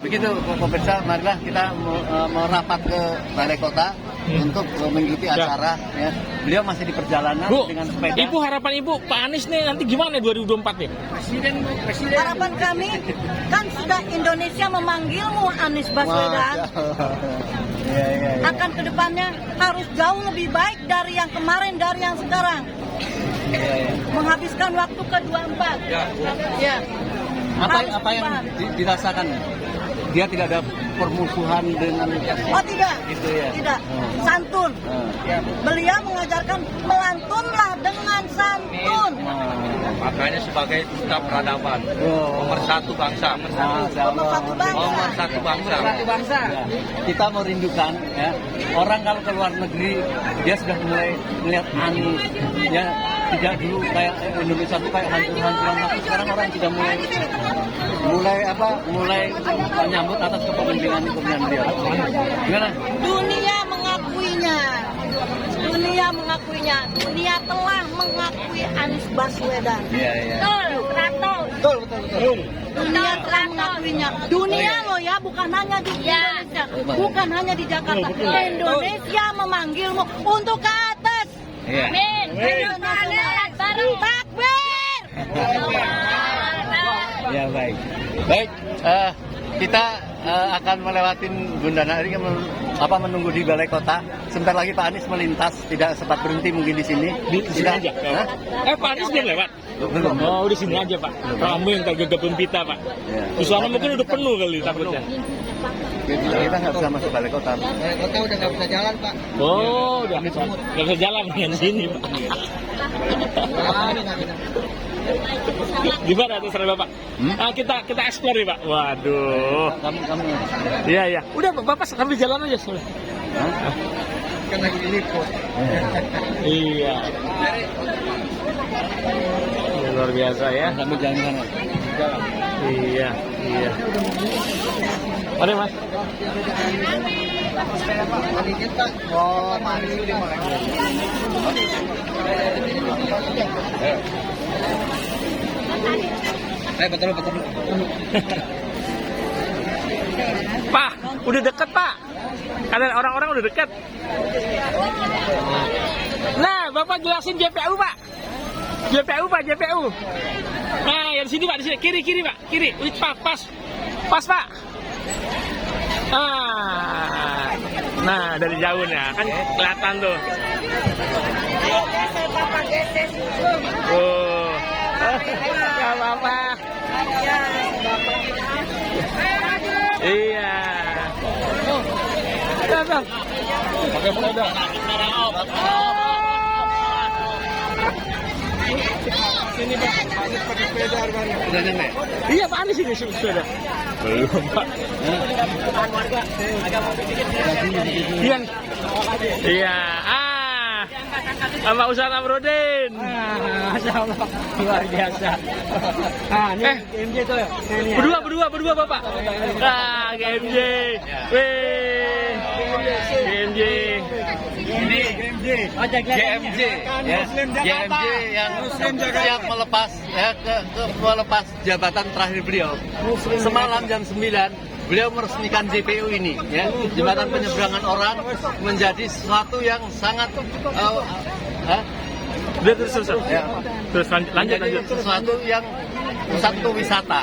Begitu pemirsa, marilah kita merapat ke Balai Kota untuk mengikuti acara. Ya. Beliau masih di perjalanan Bu, dengan sepeda. Ibu, harapan Ibu, Pak Anies nih nanti gimana 2024 nih? Presiden. Harapan kami kan sudah Indonesia memanggilmu Anies Baswedan. Ya. Akan kedepannya harus jauh lebih baik dari yang kemarin, dari yang sekarang. Ya. Menghabiskan waktu ke 24. Ya. Apa yang dirasakan? Dia tidak ada permusuhan dengan Oh tidak, gitu ya. tidak. Santun. Beliau mengajarkan melantunlah dengan santun. Makanya sebagai duta peradaban, nomor satu bangsa, Nomor satu bangsa. nomor satu bangsa. Ya. Kita merindukan ya, orang kalau ke luar negeri dia sudah mulai melihat Anies ya, tidak dulu kayak Indonesia itu kayak hancur-hancuran, tapi sekarang orang sudah mulai menyambut atas kepemimpinan beliau. Gimana? Dunia mengakuinya. Dunia telah mengakui Anies Baswedan. Iya. Betul. Dunia telah mengakuinya. Dunia loh ya, bukan hanya di Indonesia, bukan hanya di Jakarta. Indonesia memanggilmu untuk ke atas. Iya. Takbir. Ya baik. Kita akan melewatin Bundana ini menunggu di Balai Kota. Sebentar lagi Pak Anies melintas, tidak sempat berhenti mungkin di sini. Di sini aja. Pak Anies belum lewat? Belum. Oh, di sini aja Pak. Kamu yang kagak pita Pak. Ya. Di sana mungkin udah penuh kali takutnya. Kita nggak bisa masuk Balai Kota. Balai Kota udah nggak bisa jalan, Pak. Oh, udah nggak bisa jalan dengan sini Pak. Gimana tuh saudara Bapak? Kita explore nih Pak. Waduh. Kamu. Iya. Udah Bapak sambil jalan aja soalnya. Kan lagi diliput. Iya. Ya, luar biasa ya. Kamu jalan sana. Iya. Mari Mas. Oh, mari sudah mulai. Betul. Pak, udah deket Pak. Kalian orang-orang udah deket. Nah, Bapak jelasin JPU Pak. JPU. Nah, yang sini Pak, di sini kiri Pak, kiri. Wih, pas Pak. Nah dari jauh ya, kan kelihatan tuh. Oh, nggak apa-apa. Iya. Pakai sepeda. Sini Pak, Anies pakai sepeda harganya. Udah nyampe? Iya Pak Anies ini sepeda. Belum Pak. Iya. Bapak Ustaz Amrudin. Masya Allah, luar biasa. Ini GMJ tuh ya? Berdua Bapak. GMJ. GMJ. Ini GMJ ya. GMJ yang siap melepas melepas jabatan terakhir beliau. Semalam jam 9 beliau meresmikan JPU ini ya, jembatan penyeberangan orang menjadi sesuatu yang sangat Terus. ya, Terus lanjut. sesuatu yang pusat wisata.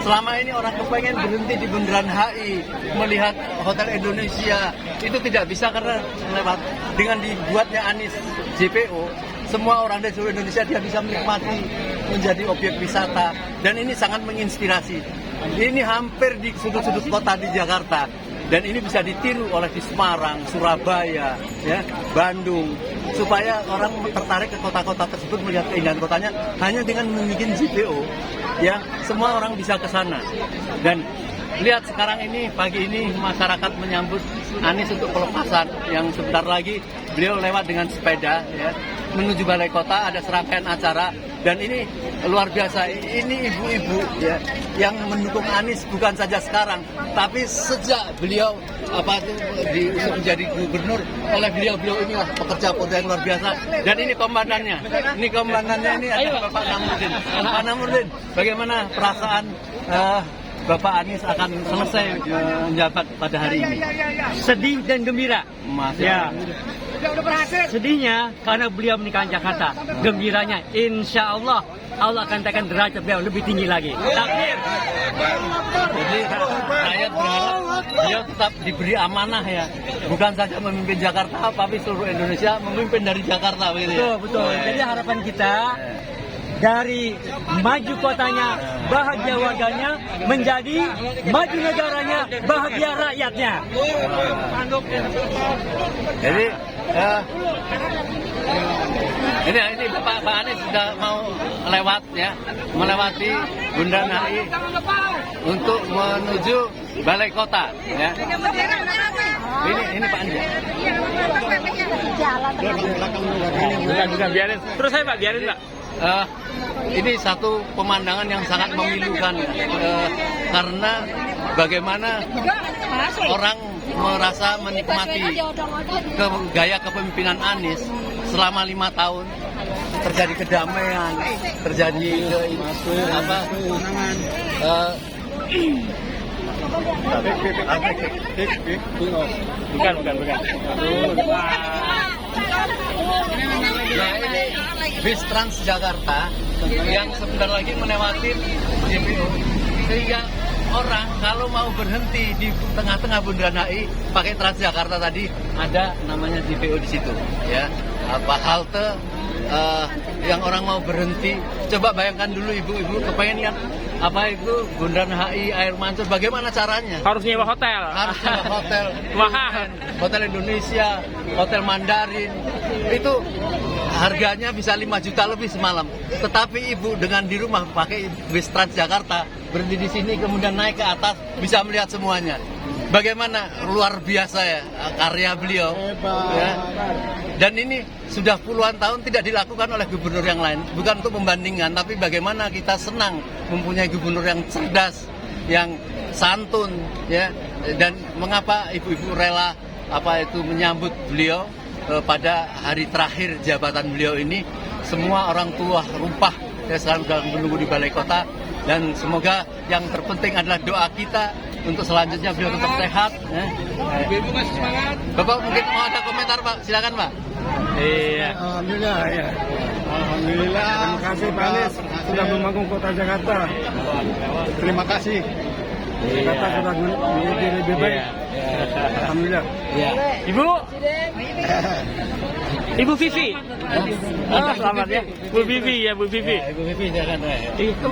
Selama ini orang kepengen berhenti di Bundaran HI melihat Hotel Indonesia, itu tidak bisa karena lewat dengan dibuatnya Anies JPO, semua orang dari seluruh Indonesia dia bisa menikmati menjadi objek wisata, dan ini sangat menginspirasi. Ini hampir di sudut-sudut kota di Jakarta, dan ini bisa ditiru oleh di Semarang, Surabaya, ya, Bandung, supaya orang tertarik ke kota-kota tersebut melihat keindahan kotanya hanya dengan membuat JPO. Ya, semua orang bisa ke sana. Dan lihat sekarang ini, pagi ini masyarakat menyambut Anies untuk pelepasan yang sebentar lagi beliau lewat dengan sepeda ya, menuju Balai Kota. Ada serangkaian acara dan ini luar biasa. Ini ibu-ibu ya yang mendukung Anies bukan saja sekarang, tapi sejak beliau menjadi gubernur. Oleh beliau inilah pekerja yang luar biasa. Dan ini komandannya. Ini ada Bapak Namurdin. Pak Namurdin, bagaimana perasaan Bapak Anies akan selesai menjabat pada hari ini? Sedih dan gembira. Masya Ya. Allah. Sedihnya karena beliau meninggalkan Jakarta. Gembiranya, insya Allah Allah akan naikkan derajat beliau lebih tinggi lagi. Takbir. Jadi rakyat berharap beliau tetap diberi amanah ya, bukan saja memimpin Jakarta, tapi seluruh Indonesia memimpin dari Jakarta begitu ya. Betul. Jadi harapan kita dari maju kotanya, bahagia warganya, menjadi maju negaranya, bahagia rakyatnya. Jadi ini Pak Anies sudah mau lewat ya, melewati Bundaran HI untuk menuju Balai Kota ya. Ini Pak Anies. Bukan, biarin. Terus saya Pak, biarin Pak. Ini satu pemandangan yang sangat memilukan karena bagaimana orang merasa menikmati gaya kepemimpinan Anies selama 5 tahun, terjadi kedamaian, terjadi Bukan. Nah ini bis Transjakarta yang sebentar lagi melewati JPO, sehingga orang kalau mau berhenti di tengah-tengah Bundaran HI pakai Transjakarta tadi ada namanya JPO di situ ya, halte yang orang mau berhenti. Coba bayangkan dulu ibu-ibu kepengen lihat apa itu Bundaran HI Air Mancur, bagaimana caranya? Harus nyewa hotel. Harus nyewa hotel, Mahal. Hotel Indonesia, Hotel Mandarin, itu harganya bisa 5 juta lebih semalam. Tetapi ibu dengan di rumah pakai bis Transjakarta, berhenti di sini kemudian naik ke atas bisa melihat semuanya. Bagaimana luar biasa ya karya beliau. Ya. Dan ini sudah puluhan tahun tidak dilakukan oleh gubernur yang lain. Bukan untuk membandingkan, tapi bagaimana kita senang mempunyai gubernur yang cerdas, yang santun, ya. Dan mengapa ibu-ibu rela menyambut beliau pada hari terakhir jabatan beliau ini. Semua orang tua rumpah ya, selalu dalam menunggu di Balai Kota, dan semoga yang terpenting adalah doa kita untuk selanjutnya beliau tetap sehat. Ya. Ibu masih semangat. Bapak mungkin mau ada komentar Pak, silakan Pak. Iya. Alhamdulillah ya. Alhamdulillah. Terima kasih Pak Anies sudah membangun kota Jakarta. Terima kasih. Jakarta sudah menjadi lebih baik. Alhamdulillah. Ya. Ibu Vivi. Selamat ya. Bu Vivi. Ibu Vivi silakan.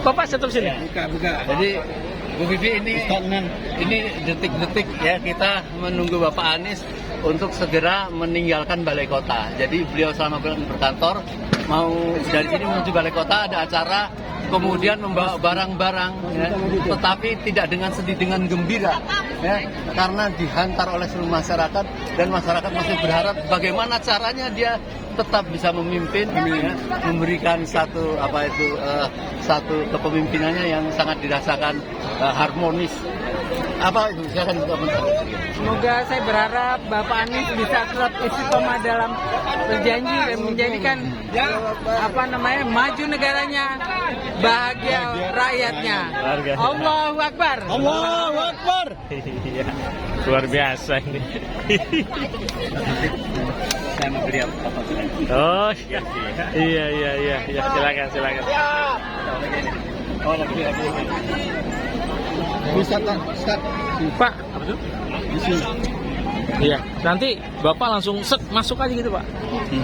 Bapak tetap sini. Buka. Jadi Bu Vivi ini detik-detik ya kita menunggu Bapak Anies untuk segera meninggalkan Balai Kota. Jadi beliau selama berkantor mau dari sini menuju Balai Kota, ada acara, kemudian membawa barang-barang, ya, tetapi tidak dengan sedih, dengan gembira, ya, karena dihantar oleh seluruh masyarakat, dan masyarakat masih berharap bagaimana caranya dia tetap bisa memimpin, ya, memberikan satu kepemimpinannya yang sangat dirasakan harmonis. Apa itu? Silakan komentar. Semoga saya berharap Bapak Anies bisa tetap istiqomah dalam berjanji dan menjadikan maju negaranya, bahagia rakyatnya. Allahu Akbar. Allahu Akbar. Iya. Luar biasa ini. Saya mau beri apa? Oh iya. Silakan. Oh, lagi. Bisa start. Pak, apa tuh? Di sini. Iya, nanti Bapak langsung masuk aja gitu Pak.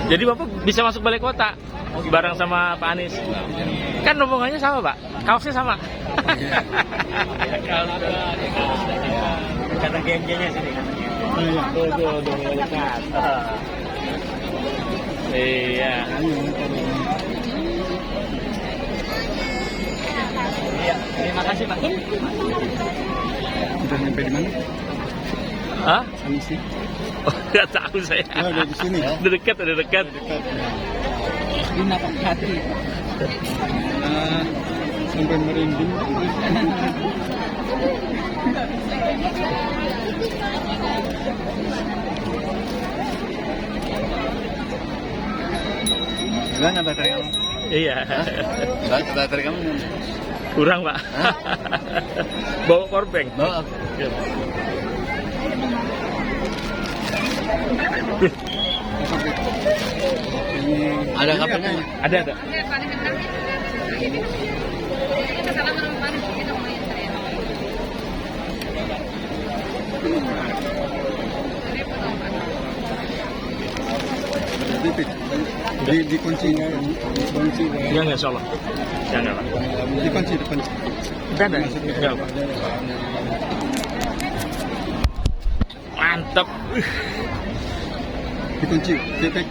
Jadi Bapak bisa masuk Balai Kota bareng sama Pak Anies. Kan rombongannya sama Pak, kaosnya sama. Kata geng-gengnya sini. Tuh, dekat. Iya. Iya, terima kasih Pak. Sudah nyampe di mana? Hah? Misi. Oh, nggak tahu saya. Oh, udah di sini. Udah dekat. Gunakan hati. Sampai merinding. Gimana baterai kamu? Iya. Baterai kamu? Kurang Pak. Hah? Bawa powerbank. Bawa. Ada kabelnya? Ada. Dikunci nggak? Dikunci. Ya nggak salah. Jangan Pak. Dikunci. Ada. Enggak Pak. Mantap. Dikunci. Titik.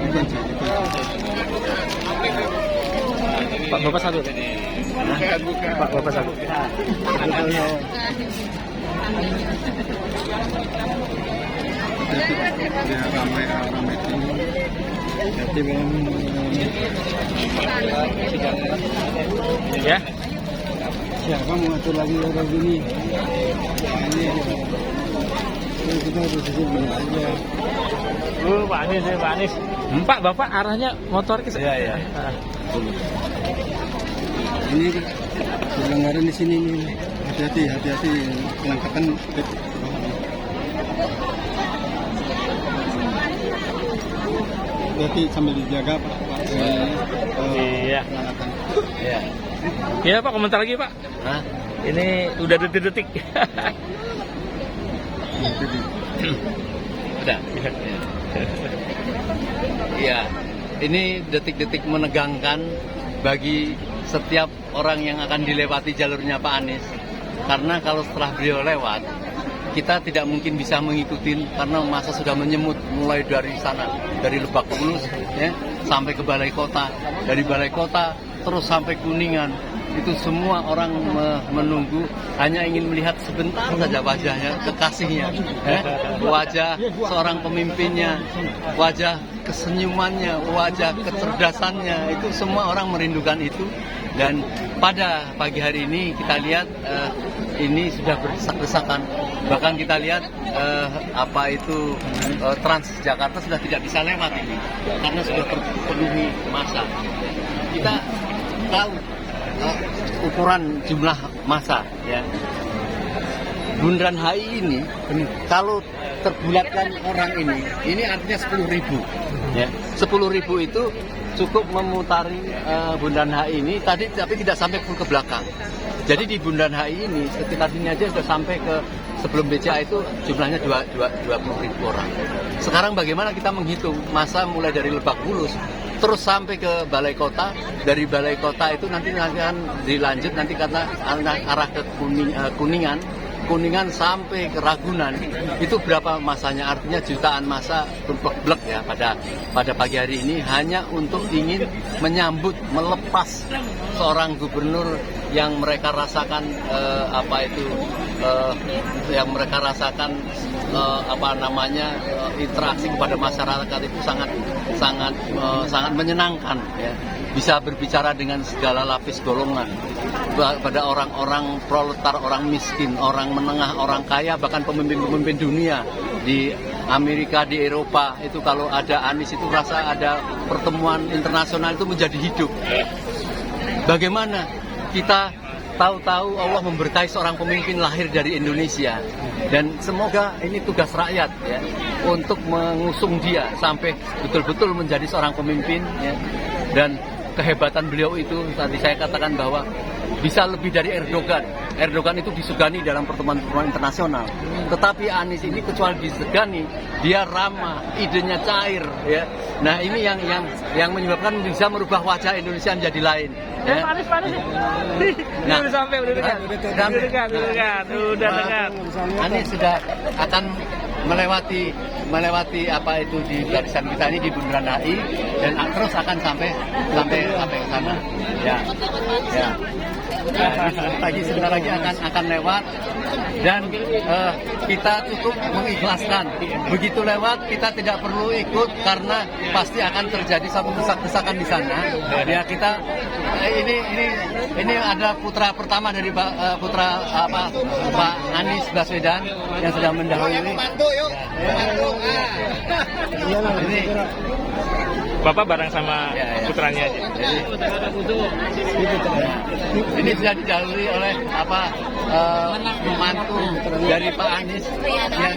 Dikunci. Pak Bapak satu. Pak Bapak satu. Dia ramai ini. Jadi Ya. siapa mau ngatur lagi orang gini? Ini kita harus begini aja. Pak Anies, Pak Anies. Pak, Bapak arahnya motor ke Iya, iya. Ini pelanggaran di sini nih. Hati-hati kelengkapan. Hati sambil dijaga Pak. Iya. Iya. Ya Pak, komentar lagi Pak. Hah? Ini udah detik-detik. Udah. Iya. Ini detik-detik menegangkan bagi setiap orang yang akan dilewati jalurnya Pak Anies. Karena kalau setelah beliau lewat, kita tidak mungkin bisa mengikuti karena masa sudah menyemut mulai dari sana, dari Lebak Bulus ya, sampai ke Balai Kota, dari Balai Kota terus sampai Kuningan. Itu semua orang menunggu, hanya ingin melihat sebentar saja wajahnya, kekasihnya, wajah seorang pemimpinnya, wajah kesenyumannya, wajah kecerdasannya, itu semua orang merindukan itu. Dan pada pagi hari ini kita lihat ini sudah berdesak-desakan, bahkan kita lihat Transjakarta sudah tidak bisa lewat ini karena sudah terpenuhi massa. Kita tahu ukuran jumlah massa ya. Bundaran HI ini kalau terbulatkan orang ini artinya 10.000 ya. 10.000 itu cukup memutari Bundaran HI ini tadi, tapi tidak sampai full ke belakang. Jadi di Bundaran HI ini sekitar sini aja sudah sampai ke sebelum BCA itu jumlahnya 20.000 orang. Sekarang bagaimana kita menghitung massa mulai dari Lebak Bulus terus sampai ke Balai Kota, dari Balai Kota itu nanti akan dilanjut nanti karena arah ke Kuningan sampai ke Ragunan, itu berapa masanya? Artinya jutaan massa berblek ya pada pagi hari ini hanya untuk ingin menyambut, melepas seorang gubernur yang mereka rasakan yang mereka rasakan interaksi kepada masyarakat itu sangat menyenangkan ya. Bisa berbicara dengan segala lapis golongan, pada orang-orang proletar, orang miskin, orang menengah, orang kaya, bahkan pemimpin-pemimpin dunia di Amerika, di Eropa itu kalau ada Anies itu rasa ada pertemuan internasional itu menjadi hidup. Bagaimana kita tahu-tahu Allah memberkahi seorang pemimpin lahir dari Indonesia, dan semoga ini tugas rakyat ya untuk mengusung dia sampai betul-betul menjadi seorang pemimpin ya. Dan kehebatan beliau itu tadi saya katakan bahwa bisa lebih dari Erdogan. Erdogan itu disegani dalam pertemuan-pertemuan internasional. Tetapi Anies ini kecuali disegani, dia ramah, idenya cair ya. Nah, ini yang menyebabkan bisa merubah wajah Indonesia menjadi lain. Ya. Panis. Nah, udah sampai, udah dekat. Anies sudah akan melewati di barisan kita ini di Bundaran HI dan terus akan sampai ke sana ya. Sebentar lagi akan lewat, dan kita cukup mengikhlaskan begitu lewat, kita tidak perlu ikut karena pasti akan terjadi satu desak-desakan di sana ya. Kita ini ada putra pertama dari Pak Anies Baswedan yang sudah mendahului. Bapak bareng sama putranya aja. Ini sudah didahului oleh membantu dari Pak Anies yang